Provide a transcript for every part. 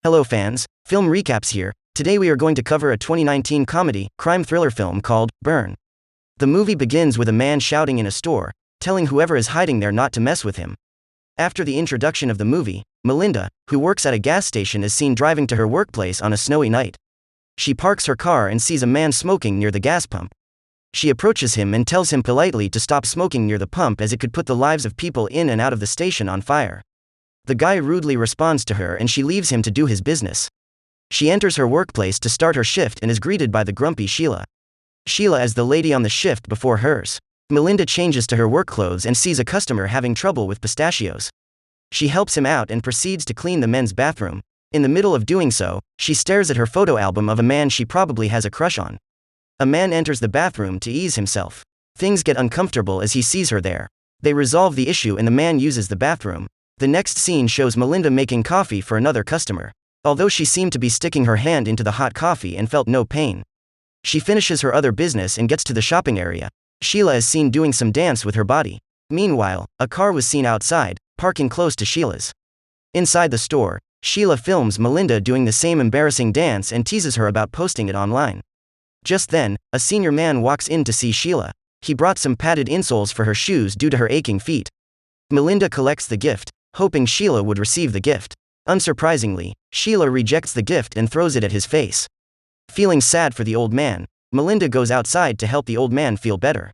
Hello fans, Film Recaps here. Today we are going to cover a 2019 comedy, crime thriller film called Burn. The movie begins with a man shouting in a store, telling whoever is hiding there not to mess with him. After the introduction of the movie, Melinda, who works at a gas station, is seen driving to her workplace on a snowy night. She parks her car and sees a man smoking near the gas pump. She approaches him and tells him politely to stop smoking near the pump as it could put the lives of people in and out of the station on fire. The guy rudely responds to her and she leaves him to do his business. She enters her workplace to start her shift and is greeted by the grumpy Sheila. Sheila is the lady on the shift before hers. Melinda changes to her work clothes and sees a customer having trouble with pistachios. She helps him out and proceeds to clean the men's bathroom. In the middle of doing so, she stares at her photo album of a man she probably has a crush on. A man enters the bathroom to ease himself. Things get uncomfortable as he sees her there. They resolve the issue and the man uses the bathroom. The next scene shows Melinda making coffee for another customer. Although she seemed to be sticking her hand into the hot coffee and felt no pain. She finishes her other business and gets to the shopping area. Sheila is seen doing some dance with her body. Meanwhile, a car was seen outside, parking close to Sheila's. Inside the store, Sheila films Melinda doing the same embarrassing dance and teases her about posting it online. Just then, a senior man walks in to see Sheila. He brought some padded insoles for her shoes due to her aching feet. Melinda collects the gift, hoping Sheila would receive the gift. Unsurprisingly, Sheila rejects the gift and throws it at his face. Feeling sad for the old man, Melinda goes outside to help the old man feel better.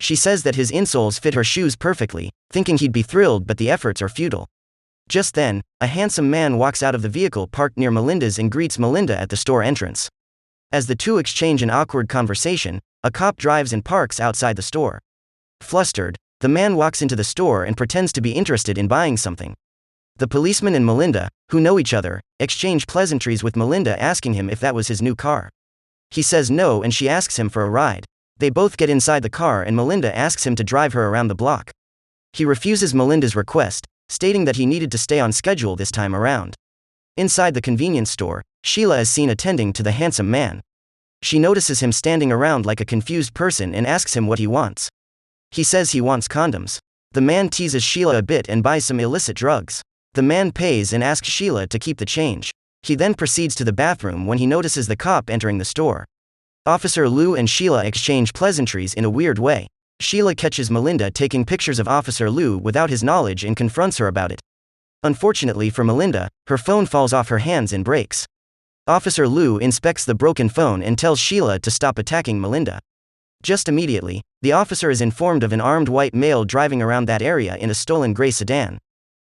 She says that his insoles fit her shoes perfectly, thinking he'd be thrilled, but the efforts are futile. Just then, a handsome man walks out of the vehicle parked near Melinda's and greets Melinda at the store entrance. As the two exchange an awkward conversation, a cop drives and parks outside the store. Flustered, the man walks into the store and pretends to be interested in buying something. The policeman and Melinda, who know each other, exchange pleasantries with Melinda asking him if that was his new car. He says no and she asks him for a ride. They both get inside the car and Melinda asks him to drive her around the block. He refuses Melinda's request, stating that he needed to stay on schedule this time around. Inside the convenience store, Sheila is seen attending to the handsome man. She notices him standing around like a confused person and asks him what he wants. He says he wants condoms. The man teases Sheila a bit and buys some illicit drugs. The man pays and asks Sheila to keep the change. He then proceeds to the bathroom when he notices the cop entering the store. Officer Lou and Sheila exchange pleasantries in a weird way. Sheila catches Melinda taking pictures of Officer Lou without his knowledge and confronts her about it. Unfortunately for Melinda, her phone falls off her hands and breaks. Officer Lou inspects the broken phone and tells Sheila to stop attacking Melinda. Just immediately, the officer is informed of an armed white male driving around that area in a stolen gray sedan.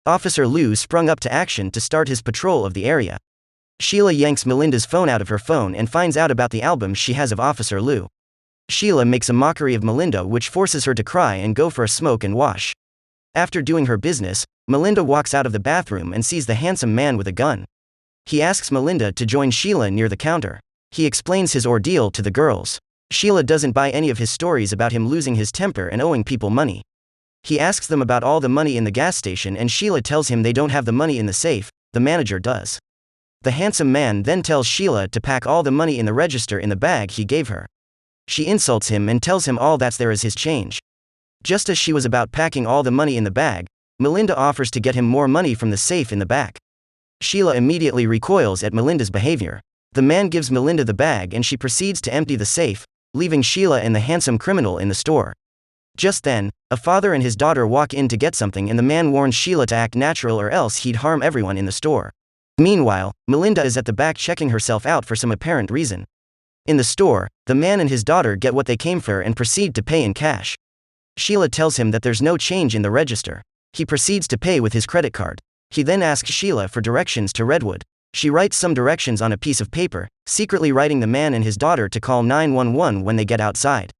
Officer Lou sprung up to action to start his patrol of the area. Sheila yanks Melinda's phone out of her phone and finds out about the album she has of Officer Lou. Sheila makes a mockery of Melinda, which forces her to cry and go for a smoke and wash. After doing her business, Melinda walks out of the bathroom and sees the handsome man with a gun. He asks Melinda to join Sheila near the counter. He explains his ordeal to the girls. Sheila doesn't buy any of his stories about him losing his temper and owing people money. He asks them about all the money in the gas station and Sheila tells him they don't have the money in the safe, the manager does. The handsome man then tells Sheila to pack all the money in the register in the bag he gave her. She insults him and tells him all that's there is his change. Just as she was about packing all the money in the bag, Melinda offers to get him more money from the safe in the back. Sheila immediately recoils at Melinda's behavior. The man gives Melinda the bag and she proceeds to empty the safe, leaving Sheila and the handsome criminal in the store. Just then, a father and his daughter walk in to get something and the man warns Sheila to act natural or else he'd harm everyone in the store. Meanwhile, Melinda is at the back checking herself out for some apparent reason. In the store, the man and his daughter get what they came for and proceed to pay in cash. Sheila tells him that there's no change in the register. He proceeds to pay with his credit card. He then asks Sheila for directions to Redwood. She writes some directions on a piece of paper, secretly writing the man and his daughter to call 911 when they get outside.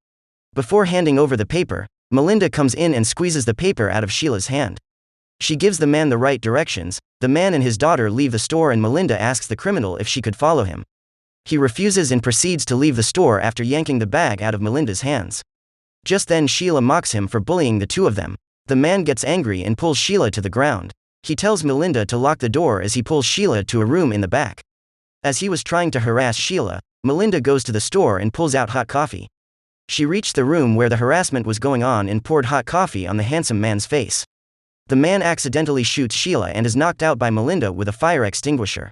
Before handing over the paper, Melinda comes in and squeezes the paper out of Sheila's hand. She gives the man the right directions. The man and his daughter leave the store and Melinda asks the criminal if she could follow him. He refuses and proceeds to leave the store after yanking the bag out of Melinda's hands. Just then Sheila mocks him for bullying the two of them. The man gets angry and pulls Sheila to the ground. He tells Melinda to lock the door as he pulls Sheila to a room in the back. As he was trying to harass Sheila, Melinda goes to the store and pulls out hot coffee. She reached the room where the harassment was going on and poured hot coffee on the handsome man's face. The man accidentally shoots Sheila and is knocked out by Melinda with a fire extinguisher.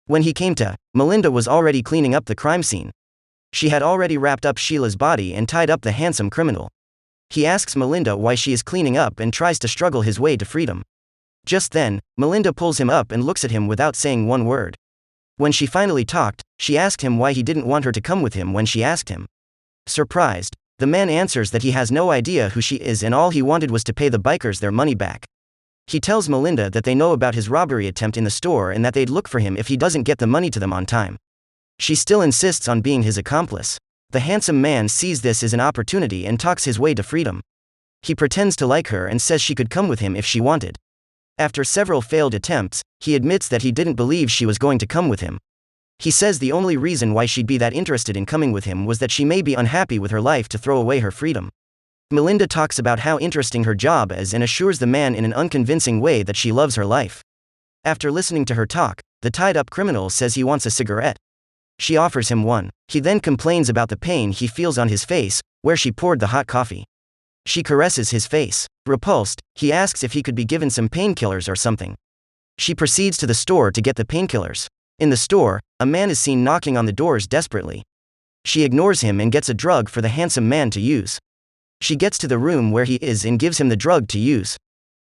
When he came to, Melinda was already cleaning up the crime scene. She had already wrapped up Sheila's body and tied up the handsome criminal. He asks Melinda why she is cleaning up and tries to struggle his way to freedom. Just then, Melinda pulls him up and looks at him without saying one word. When she finally talked, she asked him why he didn't want her to come with him when she asked him. Surprised, the man answers that he has no idea who she is and all he wanted was to pay the bikers their money back. He tells Melinda that they know about his robbery attempt in the store and that they'd look for him if he doesn't get the money to them on time. She still insists on being his accomplice. The handsome man sees this as an opportunity and talks his way to freedom. He pretends to like her and says she could come with him if she wanted. After several failed attempts, he admits that he didn't believe she was going to come with him. He says the only reason why she'd be that interested in coming with him was that she may be unhappy with her life to throw away her freedom. Melinda talks about how interesting her job is and assures the man in an unconvincing way that she loves her life. After listening to her talk, the tied-up criminal says he wants a cigarette. She offers him one. He then complains about the pain he feels on his face, where she poured the hot coffee. She caresses his face. Repulsed, he asks if he could be given some painkillers or something. She proceeds to the store to get the painkillers. In the store, a man is seen knocking on the doors desperately. She ignores him and gets a drug for the handsome man to use. She gets to the room where he is and gives him the drug to use.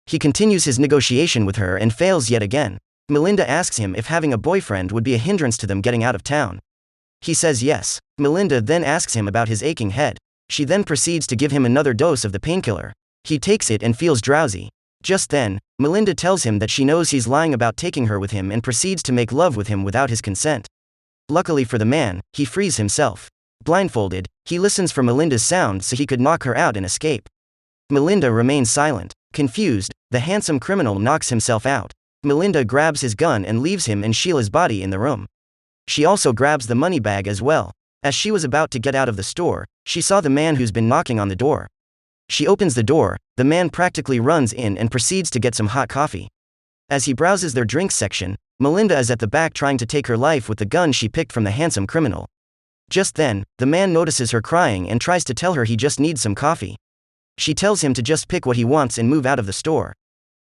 He continues his negotiation with her and fails yet again. Melinda asks him if having a boyfriend would be a hindrance to them getting out of town. He says yes. Melinda then asks him about his aching head. She then proceeds to give him another dose of the painkiller. He takes it and feels drowsy. Just then, Melinda tells him that she knows he's lying about taking her with him and proceeds to make love with him without his consent. Luckily for the man, he frees himself. Blindfolded, he listens for Melinda's sound so he could knock her out and escape. Melinda remains silent. Confused, the handsome criminal knocks himself out. Melinda grabs his gun and leaves him and Sheila's body in the room. She also grabs the money bag as well. As she was about to get out of the store, she saw the man who's been knocking on the door. She opens the door, the man practically runs in and proceeds to get some hot coffee. As he browses their drinks section, Melinda is at the back trying to take her life with the gun she picked from the handsome criminal. Just then, the man notices her crying and tries to tell her he just needs some coffee. She tells him to just pick what he wants and move out of the store.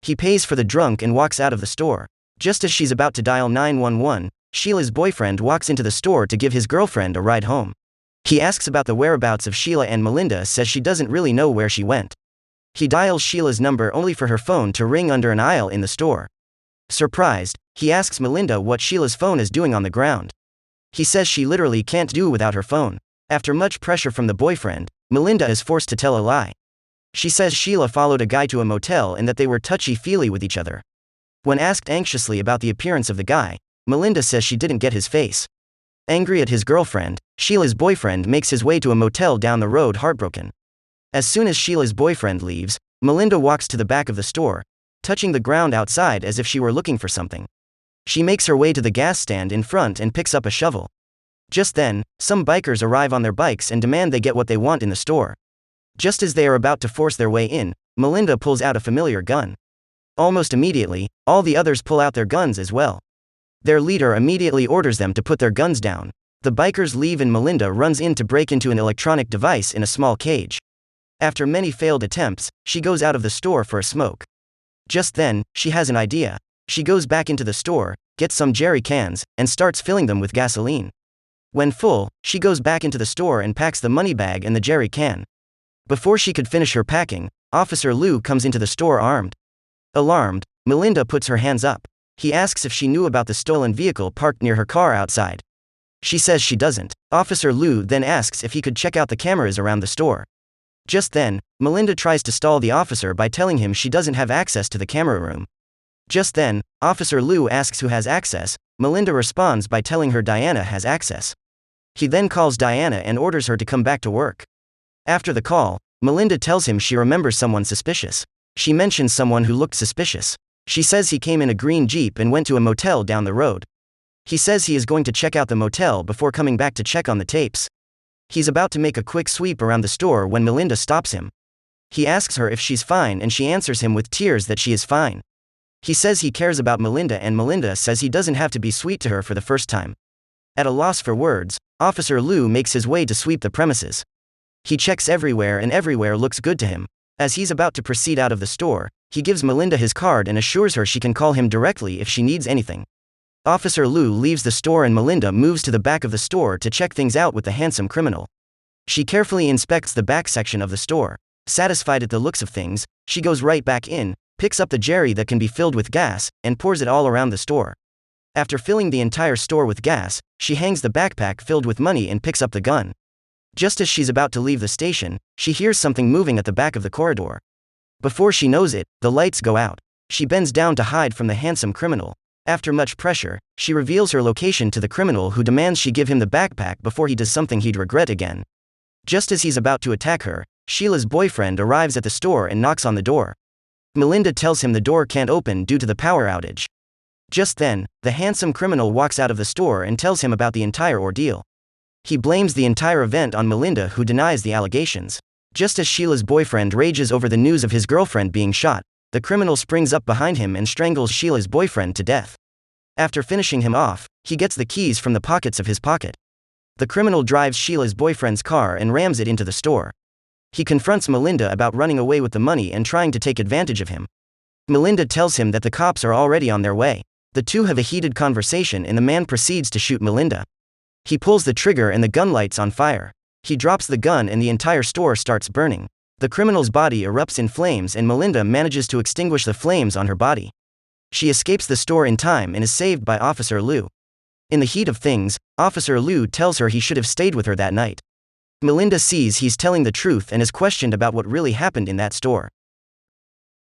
He pays for the drunk and walks out of the store. Just as she's about to dial 911, Sheila's boyfriend walks into the store to give his girlfriend a ride home. He asks about the whereabouts of Sheila and Melinda says she doesn't really know where she went. He dials Sheila's number only for her phone to ring under an aisle in the store. Surprised, he asks Melinda what Sheila's phone is doing on the ground. He says she literally can't do without her phone. After much pressure from the boyfriend, Melinda is forced to tell a lie. She says Sheila followed a guy to a motel and that they were touchy-feely with each other. When asked anxiously about the appearance of the guy, Melinda says she didn't get his face. Angry at his girlfriend, Sheila's boyfriend makes his way to a motel down the road heartbroken. As soon as Sheila's boyfriend leaves, Melinda walks to the back of the store, touching the ground outside as if she were looking for something. She makes her way to the gas stand in front and picks up a shovel. Just then, some bikers arrive on their bikes and demand they get what they want in the store. Just as they are about to force their way in, Melinda pulls out a familiar gun. Almost immediately, all the others pull out their guns as well. Their leader immediately orders them to put their guns down. The bikers leave and Melinda runs in to break into an electronic device in a small cage. After many failed attempts, she goes out of the store for a smoke. Just then, she has an idea. She goes back into the store, gets some jerry cans, and starts filling them with gasoline. When full, she goes back into the store and packs the money bag and the jerry can. Before she could finish her packing, Officer Lou comes into the store armed. Alarmed, Melinda puts her hands up. He asks if she knew about the stolen vehicle parked near her car outside. She says she doesn't. Officer Lou then asks if he could check out the cameras around the store. Just then, Melinda tries to stall the officer by telling him she doesn't have access to the camera room. Just then, Officer Lou asks who has access. Melinda responds by telling her Diana has access. He then calls Diana and orders her to come back to work. After the call, Melinda tells him she remembers someone suspicious. She mentions someone who looked suspicious. She says he came in a green Jeep and went to a motel down the road. He says he is going to check out the motel before coming back to check on the tapes. He's about to make a quick sweep around the store when Melinda stops him. He asks her if she's fine and she answers him with tears that she is fine. He says he cares about Melinda and Melinda says he doesn't have to be sweet to her for the first time. At a loss for words, Officer Lou makes his way to sweep the premises. He checks everywhere and everywhere looks good to him. As he's about to proceed out of the store, he gives Melinda his card and assures her she can call him directly if she needs anything. Officer Liu leaves the store and Melinda moves to the back of the store to check things out with the handsome criminal. She carefully inspects the back section of the store. Satisfied at the looks of things, she goes right back in, picks up the jerry that can be filled with gas, and pours it all around the store. After filling the entire store with gas, she hangs the backpack filled with money and picks up the gun. Just as she's about to leave the station, she hears something moving at the back of the corridor. Before she knows it, the lights go out. She bends down to hide from the handsome criminal. After much pressure, she reveals her location to the criminal, who demands she give him the backpack before he does something he'd regret again. Just as he's about to attack her, Sheila's boyfriend arrives at the store and knocks on the door. Melinda tells him the door can't open due to the power outage. Just then, the handsome criminal walks out of the store and tells him about the entire ordeal. He blames the entire event on Melinda, who denies the allegations. Just as Sheila's boyfriend rages over the news of his girlfriend being shot, the criminal springs up behind him and strangles Sheila's boyfriend to death. After finishing him off, he gets the keys from the pockets of his pocket. The criminal drives Sheila's boyfriend's car and rams it into the store. He confronts Melinda about running away with the money and trying to take advantage of him. Melinda tells him that the cops are already on their way. The two have a heated conversation and the man proceeds to shoot Melinda. He pulls the trigger and the gun lights on fire. He drops the gun and the entire store starts burning. The criminal's body erupts in flames and Melinda manages to extinguish the flames on her body. She escapes the store in time and is saved by Officer Liu. In the heat of things, Officer Liu tells her he should have stayed with her that night. Melinda sees he's telling the truth and is questioned about what really happened in that store.